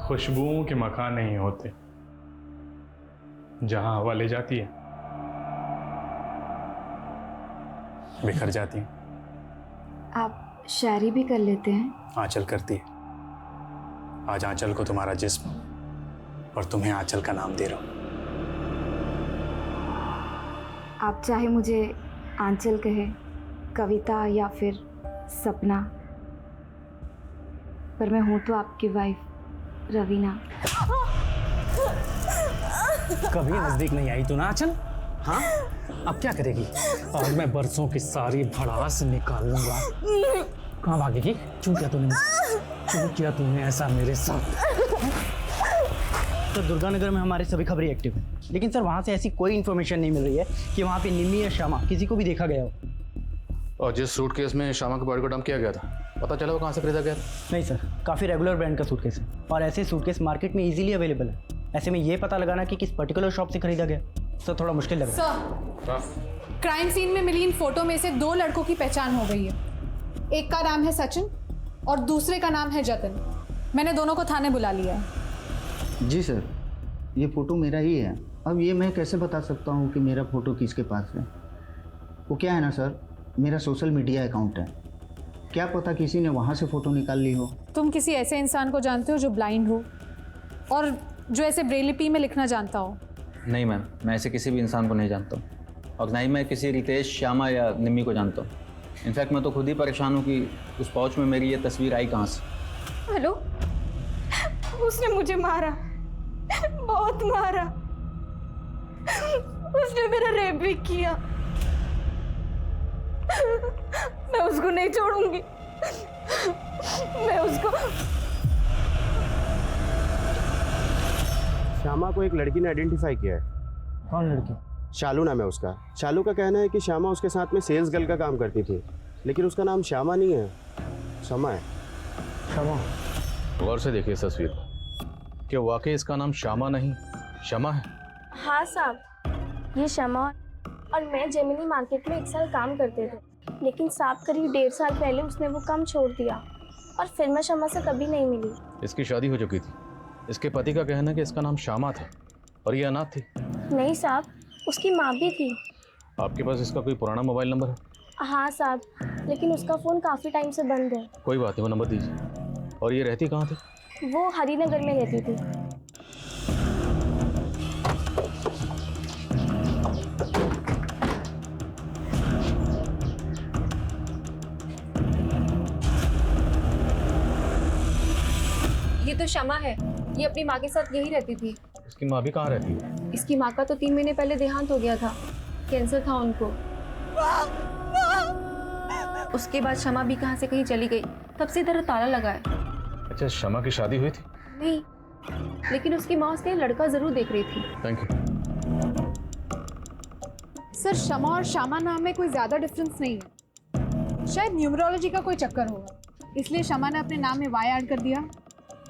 खुशबुओं के मकान नहीं होते जहां हवा ले जाती है बिखर जाती है। आप शायरी भी कर लेते हैं? आंचल करती है। आज आंचल को तुम्हारा जिस्म और तुम्हें आंचल का नाम दे रहा हूं। आप चाहे मुझे आंचल कहे, कविता या फिर सपना, पर मैं हूं तो आपकी वाइफ रवीना। कभी नजदीक नहीं आई तू ना आंचल। हाँ, अब क्या करेगी? आज मैं बरसों की सारी भड़ास निकाल लूंगा। कहाँ भागेगी? क्यों किया तूने ऐसा मेरे साथ? तो दुर्गानगर में हमारे सभी खबरें एक्टिव हैं, लेकिन सर वहाँ से ऐसी कोई इन्फॉर्मेशन नहीं मिल रही है कि वहाँ पे निम्मी या श्यामा किसी को भी देखा गया हो। और जिस सूटकेस में श्यामा के बॉडी को डंप किया गया था, पता चला वो कहाँ से खरीदा गया था? नहीं सर, काफ़ी रेगुलर ब्रांड का सूटकेस है और ऐसे सूटकेस मार्केट में इजीली अवेलेबल है। ऐसे में ये पता लगाना कि किस पर्टिकुलर शॉप से खरीदा गया सर थोड़ा मुश्किल लग रहा है। सर, क्राइम सीन में मिली इन फोटो में से 2 लड़कों की पहचान हो गई है। एक का नाम है सचिन और दूसरे का नाम है जतिन। मैंने दोनों को थाने बुला लिया है। जी सर, ये फ़ोटो मेरा ही है। अब ये मैं कैसे बता सकता हूँ कि मेरा फ़ोटो किसके पास है? वो क्या है ना सर, मेरा सोशल मीडिया अकाउंट है, क्या पता किसी ने वहाँ से फ़ोटो निकाल ली हो। तुम किसी ऐसे इंसान को जानते हो जो ब्लाइंड हो और जो ऐसे ब्रेलिपी में लिखना जानता हो? नहीं मैम, मैं ऐसे किसी भी इंसान को नहीं जानता हूँ और ना ही मैं किसी रितेश, श्यामा या निम्मी को जानता हूँ। इनफैक्ट मैं तो खुद ही परेशान हूँ कि उस पाउच में मेरी ये तस्वीर आई कहाँ से। हेलो, उसने मुझे मारा, बहुत मारा। उसने मेरा रेप भी किया। मैं उसको नहीं छोड़ूंगी। मैं उसको। श्यामा को एक लड़की ने आइडेंटिफाई किया है। कौन लड़की? शालू नाम है उसका। शालू का कहना है कि श्यामा उसके साथ में सेल्स गर्ल का काम करती थी, लेकिन उसका नाम श्यामा नहीं है, शमा है। शमा? गौर से देखिए इस तस्वीर को, क्या वाकई इसका नाम श्यामा नहीं शमा है? हाँ साहब, ये शमा और मैं जेमिनी मार्केट में 1 साल काम करते थे, लेकिन साहब करीब 1.5 साल पहले उसने वो काम छोड़ दिया और फिर मैं शमा से कभी नहीं मिली। इसकी शादी हो चुकी थी। इसके पति का कहना है कि इसका नाम श्यामा था और ये अनाथ थी। नहीं साहब, उसकी माँ भी थी। आपके पास इसका कोई पुराना मोबाइल नंबर है? हाँ साहब, लेकिन उसका फ़ोन काफ़ी टाइम से बंद है। कोई बात नहीं, वो नंबर दीजिए। और ये रहती कहाँ थी? वो हरिनगर में रहती थी। ये तो शमा है, ये अपनी माँ के साथ यही रहती थी। इसकी माँ भी कहाँ रहती है? इसकी माँ का तो 3 महीने पहले देहांत हो गया था, कैंसर था उनको। उसके बाद शमा भी कहाँ से कहीं चली गई, तब से इधर ताला लगा है। अच्छा, शमा की शादी हुई थी? नहीं, लेकिन उसकी माँ उसके लड़का जरूर देख रही थी। थैंक यू सर, शमा और श्यामा नाम में कोई ज़्यादा डिफरेंस नहीं है। शायद न्यूमरोलॉजी का कोई चक्कर होगा, इसलिए शमा ने अपने नाम में वाई ऐड कर दिया।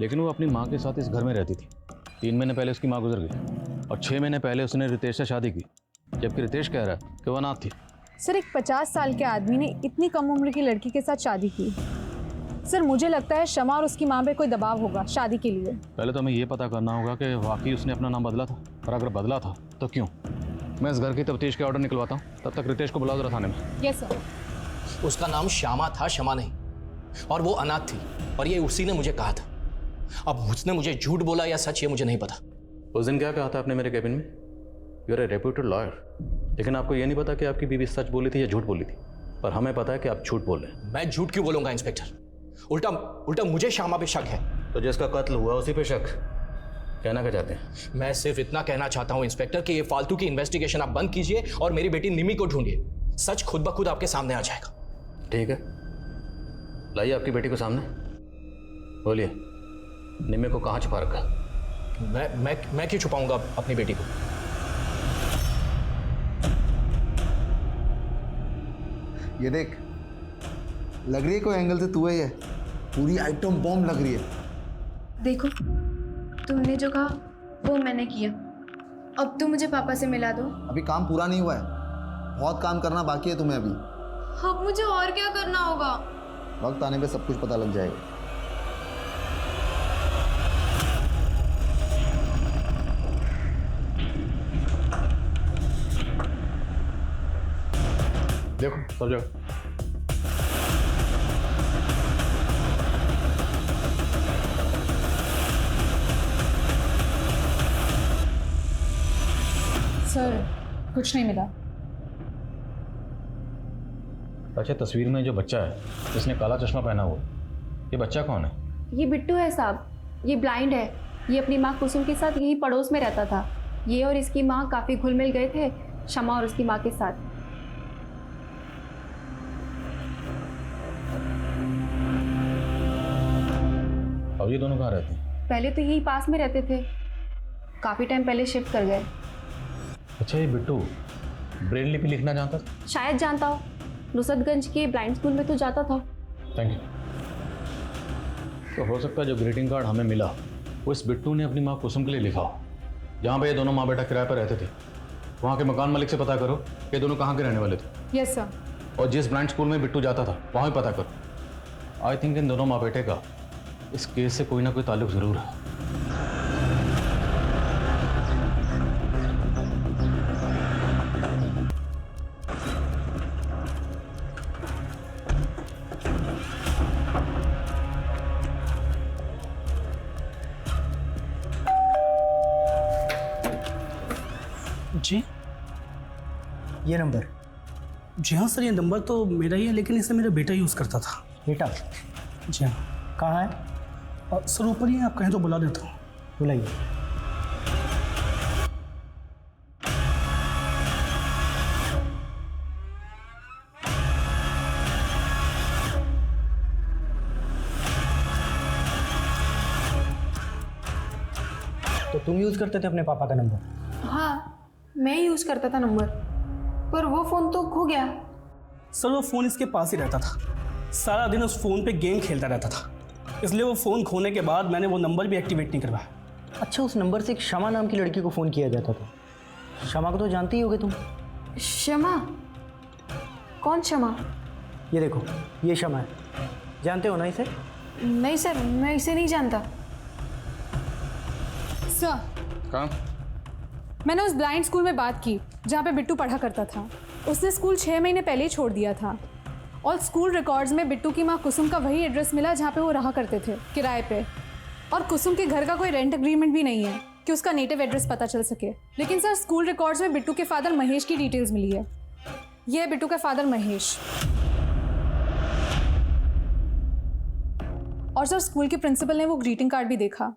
लेकिन वो अपनी माँ के साथ इस घर में रहती थी। 3 महीने पहले उसकी माँ गुजर गई और 6 महीने पहले उसने रितेश से शादी की, जबकि रितेश कह रहा है कि वो अनाथ थी। सर, एक 50 साल के आदमी ने इतनी कम उम्र की लड़की के साथ शादी की। सर, मुझे लगता है शमा और उसकी माँ पे कोई दबाव होगा शादी के लिए। पहले तो हमें ये पता करना होगा कि वाकई उसने अपना नाम बदला था, और अगर बदला था तो क्यों। मैं इस घर की तफ्तीश के ऑर्डर निकलवाता हूँ, तब तक रितेश को बुला जरा थाने में। Yes sir. उसका नाम श्यामा था, शमा नहीं, और वो अनाथ थी, और ये उसी ने मुझे कहा था। अब उसने मुझे झूठ बोला या सच, ये मुझे नहीं पता। उस दिन क्या कहा था आपने मेरे केबिन में? You are a reputed lawyer, लेकिन आपको ये नहीं पता कि आपकी बीवी सच बोली थी या झूठ बोली थी। पर हमें पता है कि आप झूठ बोल रहे हैं। मैं झूठ क्यों बोलूंगा इंस्पेक्टर? उल्टा मुझे श्यामा पे शक है। तो जिसका कत्ल हुआ उसी पे शक, कहना क्या चाहते हैं? मैं सिर्फ इतना कहना चाहता हूं इंस्पेक्टर कि ये फालतू की इन्वेस्टिगेशन आप बंद कीजिए और मेरी बेटी निमी को ढूंढिए। सच खुद ब खुद आपके सामने आ जाएगा। ठीक है, लाइए आपकी बेटी को सामने। बोलिए, निमी को कहाँ छुपा रखा? मैं क्यों छुपाऊंगा अपनी बेटी को? ये देख, लग रही है कोई एंगल से तू है, ये पूरी आइटम बॉम्ब लग रही है। देखो, तुमने जो कहा वो मैंने किया। अब तुम मुझे पापा से मिला दो। अभी काम पूरा नहीं हुआ है, बहुत काम करना बाकी है तुम्हें अभी। अब मुझे और क्या करना होगा? वक्त आने पे सब कुछ पता लग जाएगा। देखो सब जगह। सर कुछ नहीं मिला। अच्छा, तस्वीर में जो बच्चा है जिसने काला चश्मा पहना हुआ, ये बच्चा कौन है? ये बिट्टू है साहब, ये ब्लाइंड है। ये अपनी माँ कुसुम के साथ यही पड़ोस में रहता था। ये और इसकी माँ काफ़ी घुल मिल गए थे शमा और उसकी माँ के साथ। अब ये दोनों कहाँ रहते हैं? पहले तो यही पास में रहते थे, काफ़ी टाइम पहले शिफ्ट कर गए। अच्छा, ये बिट्टू ब्रेल लिपि लिखना जानता था? शायद जानता हो, नुसरतगंज के ब्लाइंड स्कूल में तो जाता था। Thank you. तो हो सकता है जो ग्रीटिंग कार्ड हमें मिला वो इस बिट्टू ने अपनी माँ कुसुम के लिए लिखा हो। जहाँ पे ये दोनों माँ बेटा किराए पर रहते थे, वहाँ के मकान मालिक से पता करो कि ये दोनों कहाँ के रहने वाले थे। Yes sir. और जिस ब्लाइंड स्कूल में बिट्टू जाता था वहाँ भी पता करो। आई थिंक इन दोनों माँ बेटे का इस केस से कोई ना कोई ताल्लुक ज़रूर है। जी ये नंबर? जी हाँ सर, ये नंबर तो मेरा ही है, लेकिन इसे मेरा बेटा यूज़ करता था। बेटा? जी हाँ। कहाँ है? सर ऊपर ही, आप कहें तो बुला देता हूँ। बुलाइए। तो तुम यूज़ करते थे अपने पापा का नंबर? हाँ, मैं यूज़ करता था नंबर, पर वो फ़ोन तो खो गया। सर वो फ़ोन इसके पास ही रहता था, सारा दिन उस फ़ोन पे गेम खेलता रहता था, इसलिए वो फ़ोन खोने के बाद मैंने वो नंबर भी एक्टिवेट नहीं करवाया। अच्छा, उस नंबर से एक शमा नाम की लड़की को फ़ोन किया जाता था। शमा को तो जानती ही होगे तुम। शमा? कौन शमा? ये देखो, ये शमा है, जानते हो ना इसे? नहीं सर, मैं इसे नहीं जानता। सर, कहाँ? मैंने उस ब्लाइंड स्कूल में बात की जहाँ पे बिट्टू पढ़ा करता था। उसने स्कूल 6 महीने पहले ही छोड़ दिया था और स्कूल रिकॉर्ड्स में बिट्टू की माँ कुसुम का वही एड्रेस मिला जहाँ पे वो रहा करते थे, किराए पे। और कुसुम के घर का कोई रेंट एग्रीमेंट भी नहीं है कि उसका नेटिव एड्रेस पता चल सके। लेकिन सर स्कूल रिकॉर्ड्स में बिट्टू के फादर महेश की डिटेल्स मिली है। ये है बिट्टू का फादर महेश। और सर स्कूल के प्रिंसिपल ने वो ग्रीटिंग कार्ड भी देखा।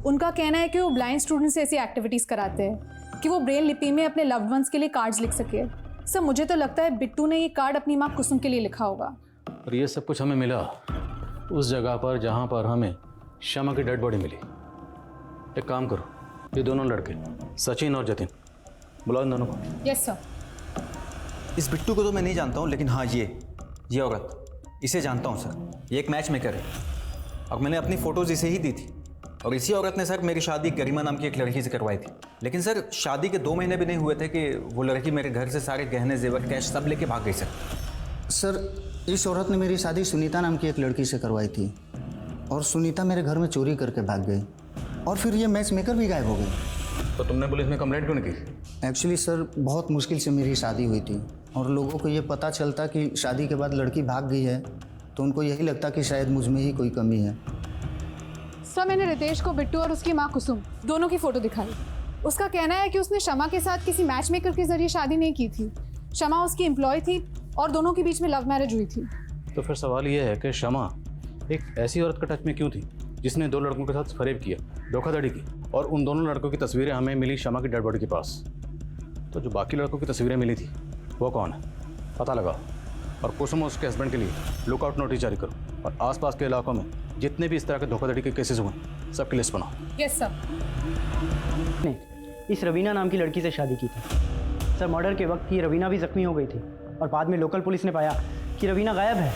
उनका कहना है कि वो ब्लाइंड स्टूडेंट से ऐसी एक्टिविटीज़ कराते हैं कि वो ब्रेल लिपि में अपने लव्ड वंस के लिए कार्ड्स लिख सके। सर मुझे तो लगता है बिट्टू ने ये कार्ड अपनी माँ कुसुम के लिए लिखा होगा। और ये सब कुछ हमें मिला उस जगह पर जहाँ पर हमें शमा की डेड बॉडी मिली। एक काम करो, ये दोनों लड़के सचिन और जतिन, बुलाओ इन दोनों को। Yes sir. इस बिट्टू को तो मैं नहीं जानता हूँ, लेकिन हाँ ये औरत, इसे जानता हूँ सर। ये एक मैच मेकर है और मैंने अपनी फ़ोटोज़ इसे ही दी थी। और इसी औरत ने सर मेरी शादी गरिमा नाम की एक लड़की से करवाई थी। लेकिन सर शादी के 2 महीने भी नहीं हुए थे कि वो लड़की मेरे घर से सारे गहने जेवर कैश सब लेके भाग गई सर। सर इस औरत ने मेरी शादी सुनीता नाम की एक लड़की से करवाई थी और सुनीता मेरे घर में चोरी करके भाग गई और फिर ये मैच मेकर भी गायब हो गई। तो तुमने पुलिस में कंप्लेंट क्यों नहीं की? एक्चुअली सर बहुत मुश्किल से मेरी शादी हुई थी और लोगों को ये पता चलता कि शादी के बाद लड़की भाग गई है तो उनको यही लगता कि शायद मुझ में ही कोई कमी है। सर मैंने रितेश को बिट्टू और उसकी माँ कुसुम दोनों की फ़ोटो दिखाई। उसका कहना है कि उसने शमा के साथ किसी मैच मेकर के जरिए शादी नहीं की थी। शमा उसकी एम्प्लॉय थी और दोनों के बीच में लव मैरिज हुई थी। तो फिर सवाल ये है कि शमा एक ऐसी औरत के टच में क्यों थी जिसने 2 लड़कों के साथ फरेब किया, धोखाधड़ी की, और उन दोनों लड़कों की तस्वीरें हमें मिली शमा की डेड बॉडी के पास। तो जो बाकी लड़कों की तस्वीरें मिली थी वो कौन है, पता लगाओ। और कुसुम और उसके हस्बैंड के लिए लुकआउट नोटिस जारी करो और आसपास के इलाकों में जितने भी इस तरह के धोखाधड़ी के केसेस हुए सबकी लिस्ट बनाओ। Yes sir. ने इस रवीना नाम की लड़की से शादी की थी। सर मर्डर के वक्त ही रवीना भी जख्मी हो गई थी और बाद में लोकल पुलिस ने पाया कि रवीना गायब है।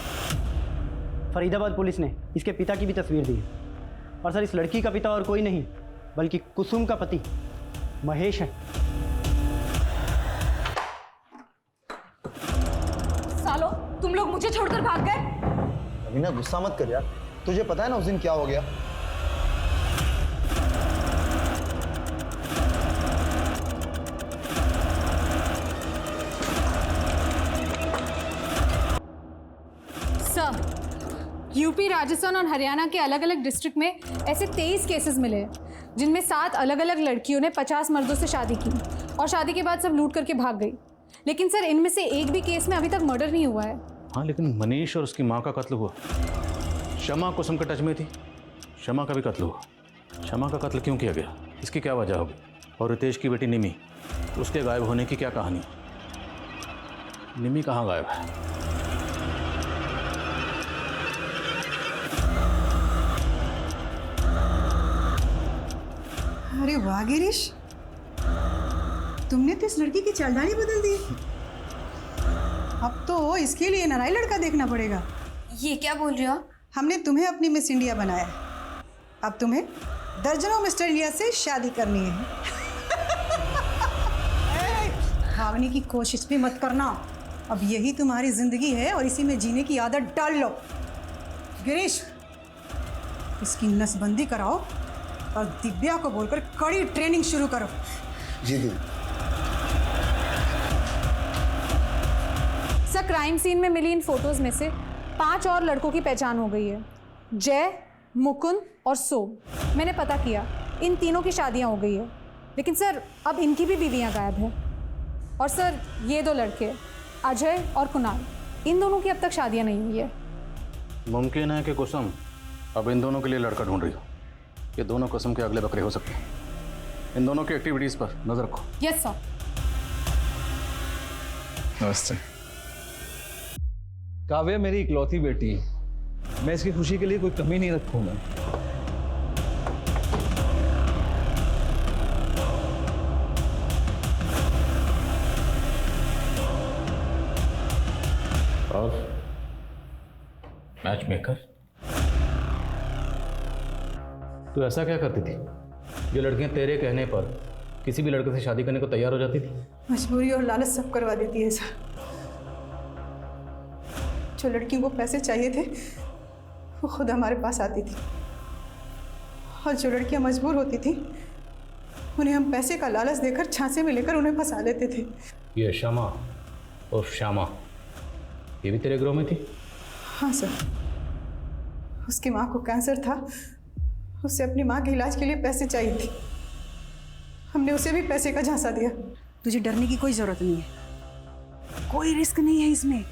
फरीदाबाद पुलिस ने इसके पिता की भी तस्वीर दी है और सर इस लड़की का पिता और कोई नहीं बल्कि कुसुम का पति महेश है। सालो, तुम लोग मुझे छोड़कर भाग गए। रवीना गुस्सा मत कर यार, तुझे पता है ना उस दिन क्या हो गया। यूपी, राजस्थान और हरियाणा के अलग अलग डिस्ट्रिक्ट में ऐसे 23 केसेस मिले हैं जिनमें 7 अलग अलग लड़कियों ने 50 मर्दों से शादी की और शादी के बाद सब लूट करके भाग गई। लेकिन सर इनमें से एक भी केस में अभी तक मर्डर नहीं हुआ है। हाँ, लेकिन मनीष और उसकी माँ का कत्ल हुआ। शमा कुसुम के टच में थी, शमा का भी कत्ल हुआ। शमा का कत्ल क्यों किया गया, इसकी क्या वजह होगी? और रितेश की बेटी निमी, उसके गायब होने की क्या कहानी? निमी कहाँ गायब है? अरे वाह गिरीश, तुमने तो इस लड़की की चालधानी बदल दी। अब तो इसके लिए नया लड़का देखना पड़ेगा। ये क्या बोल रहे हो आप? हमने तुम्हें अपनी मिस इंडिया बनाया, अब तुम्हें दर्जनों मिस्टर इंडिया से शादी करनी है। भागने की कोशिश भी मत करना, अब यही तुम्हारी जिंदगी है और इसी में जीने की आदत डाल लो। गिरीश, इसकी नसबंदी कराओ और दिव्या को बोलकर कड़ी ट्रेनिंग शुरू करो। जी दी। सर क्राइम सीन में मिली इन फोटोज में से 5 और लड़कों की पहचान हो गई है, जय, मुकुंद और सोम। मैंने पता किया, इन तीनों की शादियां हो गई है, लेकिन सर अब इनकी भी बीवियां गायब हैं। और सर ये 2 लड़के अजय और कुणाल, इन दोनों की अब तक शादियां नहीं हुई है। मुमकिन है कि कुसुम अब इन दोनों के लिए लड़का ढूंढ रही हो। ये दोनों कुसुम के अगले बकरे हो सकते हैं। इन दोनों की एक्टिविटीज पर नजर रखो। Yes sir. नमस्ते। काव्या मेरी इकलौती बेटी है, मैं इसकी खुशी के लिए कोई कमी नहीं रखूंगा। और मैच मेकर, तू ऐसा क्या करती थी? जो लड़कियां तेरे कहने पर किसी भी लड़के से शादी करने को तैयार हो जाती थी? मजबूरी और लालच सब करवा देती है सर। जो लड़कियों को पैसे चाहिए थे वो खुद हमारे पास आती थी, और जो लड़कियां मजबूर होती थी उन्हें हम पैसे का लालच देकर झांसे में लेकर उन्हें फंसा लेते थे। ये शमा और श्यामा, ये भी तेरे ग्रोह में थी? हाँ सर, उसकी माँ को कैंसर था, उसे अपनी माँ के इलाज के लिए पैसे चाहिए थे। हमने उसे भी पैसे का झांसा दिया। तुझे डरने की कोई ज़रूरत नहीं है, कोई रिस्क नहीं है इसमें।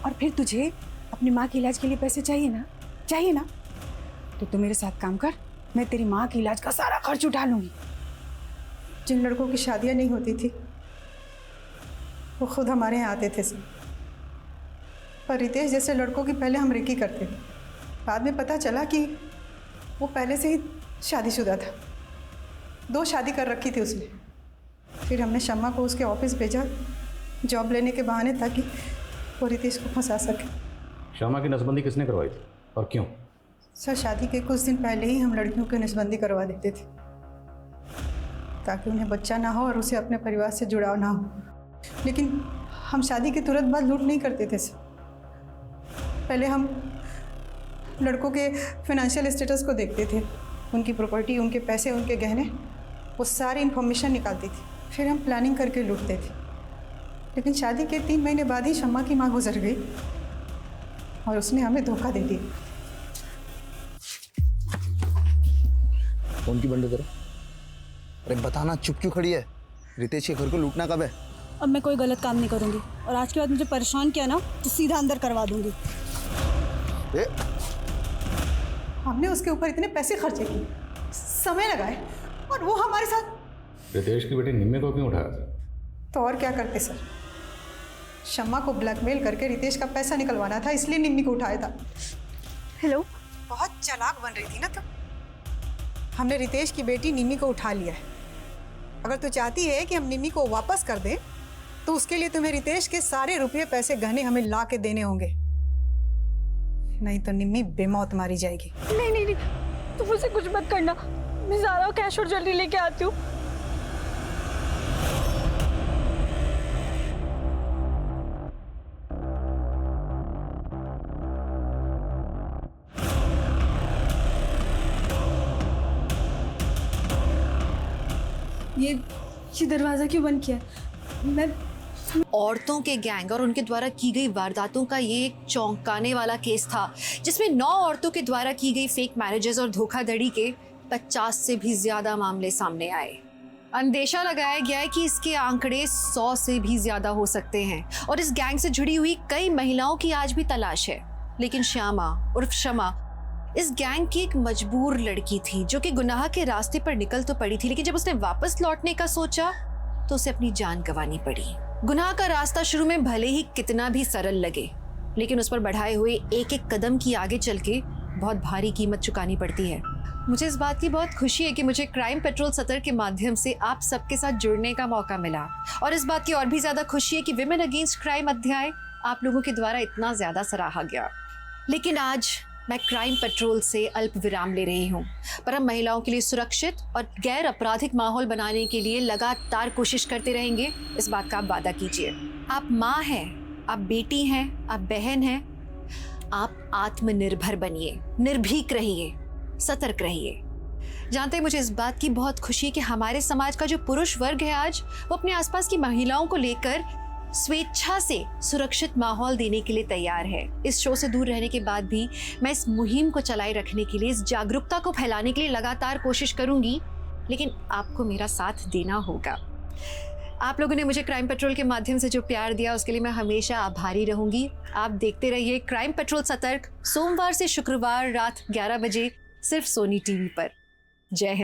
और फिर तुझे अपनी माँ के इलाज के लिए पैसे चाहिए ना, चाहिए ना, तो तू मेरे साथ काम कर, मैं तेरी माँ के इलाज का सारा खर्च उठा लूँगी। जिन लड़कों की शादियाँ नहीं होती थी वो खुद हमारे यहाँ आते थे सर। पर रितेश जैसे लड़कों की पहले हम रेकी करते थे, बाद में पता चला कि वो पहले से ही शादीशुदा था, 2 शादी कर रखी थी उसने। फिर हमने शम्मा को उसके ऑफिस भेजा जॉब लेने के बहाने, ताकि वो रितेश को फंसा सके। शमा की नसबंदी किसने करवाई थी और क्यों? सर शादी के कुछ दिन पहले ही हम लड़कियों की नसबंदी करवा देते थे, ताकि उन्हें बच्चा ना हो और उसे अपने परिवार से जुड़ाव ना हो। लेकिन हम शादी के तुरंत बाद लूट नहीं करते थे सर। पहले हम लड़कों के फाइनेंशियल स्टेटस को देखते थे, उनकी प्रॉपर्टी, उनके पैसे, उनके गहने, वो सारी इन्फॉर्मेशन निकालती थी। फिर हम प्लानिंग करके लूटते थे। लेकिन शादी के 3 महीने बाद ही शम्मा की माँ गुजर गई और उसने हमें धोखा दे दिया। फोन की बंद करो। अरे बताना, चुप क्यों खड़ी है? रितेश के घर को लूटना कब है? अब मैं कोई गलत काम नहीं करूँगी, और आज के बाद मुझे परेशान किया ना तो सीधा अंदर करवा दूँगी। हमने उसके ऊपर इतने पैसे खर्चे किए, समय लगाए, और वो हमारे साथ। रितेश की बेटी निम्मे को क्यों उठाया था? तो और क्या करते सर, शम्मा को ब्लैकमेल करके रितेश का पैसा निकलवाना था, इसलिए निम्मी को उठाया था। हेलो, बहुत चालाक बन रही थी ना तुम। हमने रितेश की बेटी निम्मी को उठा लिया है। अगर तू चाहती है कि हम निम्मी को वापस कर दें, तो उसके लिए तुम्हें रितेश के सारे रुपये, पैसे, गहने हमें ला के देने होंगे, नहीं तो निम्मी बेमौत मारी जाएगी। नहीं नहीं नहीं, तुम मुझसे कुछ मत करना, मैं ज़ारा कैश और ज्वेलरी लेके आती हूँ। ये दरवाज़ा क्यों बंद किया? मैं औरतों के गैंग और उनके द्वारा की गई वारदातों का ये एक चौंकाने वाला केस था, जिसमें 9 औरतों के द्वारा की गई फेक मैरिजेस और धोखाधड़ी के 50 से भी ज्यादा मामले सामने आए। अंदेशा लगाया गया है कि इसके आंकड़े 100 से भी ज्यादा हो सकते हैं और इस गैंग से जुड़ी हुई कई महिलाओं की आज भी तलाश है। लेकिन श्यामा उर्फ शमा इस गैंग की एक मजबूर लड़की थी जो कि गुनाह के रास्ते पर निकल तो पड़ी थी, लेकिन जब उसने वापस लौटने का सोचा तो उसे अपनी जान गंवानी पड़ी। गुनाह का रास्ता शुरू में भले ही कितना भी सरल लगे, लेकिन उस पर बढ़ाए हुए एक एक कदम की आगे चल के बहुत भारी कीमत चुकानी पड़ती है। मुझे इस बात की बहुत खुशी है कि मुझे क्राइम पेट्रोल सतर के माध्यम से आप सबके साथ जुड़ने का मौका मिला, और इस बात की और भी ज्यादा खुशी है कि विमेन अगेंस्ट क्राइम अध्याय आप लोगों के द्वारा इतना ज्यादा सराहा गया। लेकिन आज मैं क्राइम पेट्रोल से अल्प विराम ले रही हूँ, पर हम महिलाओं के लिए सुरक्षित और गैर आपराधिक माहौल बनाने के लिए लगातार कोशिश करते रहेंगे। इस बात का आप वादा कीजिए। आप माँ हैं, आप बेटी हैं, आप बहन हैं, आप आत्मनिर्भर बनिए, निर्भीक रहिए, सतर्क रहिए। जानते हैं, मुझे इस बात की बहुत खुशी है कि हमारे समाज का जो पुरुष वर्ग है आज वो अपने आसपास की महिलाओं को लेकर स्वेच्छा से सुरक्षित माहौल देने के लिए तैयार है। इस शो से दूर रहने के बाद भी मैं इस मुहिम को चलाए रखने के लिए, इस जागरूकता को फैलाने के लिए लगातार कोशिश करूंगी, लेकिन आपको मेरा साथ देना होगा। आप लोगों ने मुझे क्राइम पेट्रोल के माध्यम से जो प्यार दिया उसके लिए मैं हमेशा आभारी रहूंगी। आप देखते रहिए क्राइम पेट्रोल सतर्क, सोमवार से शुक्रवार रात 11 बजे सिर्फ सोनी टीवी पर। जय हिंद।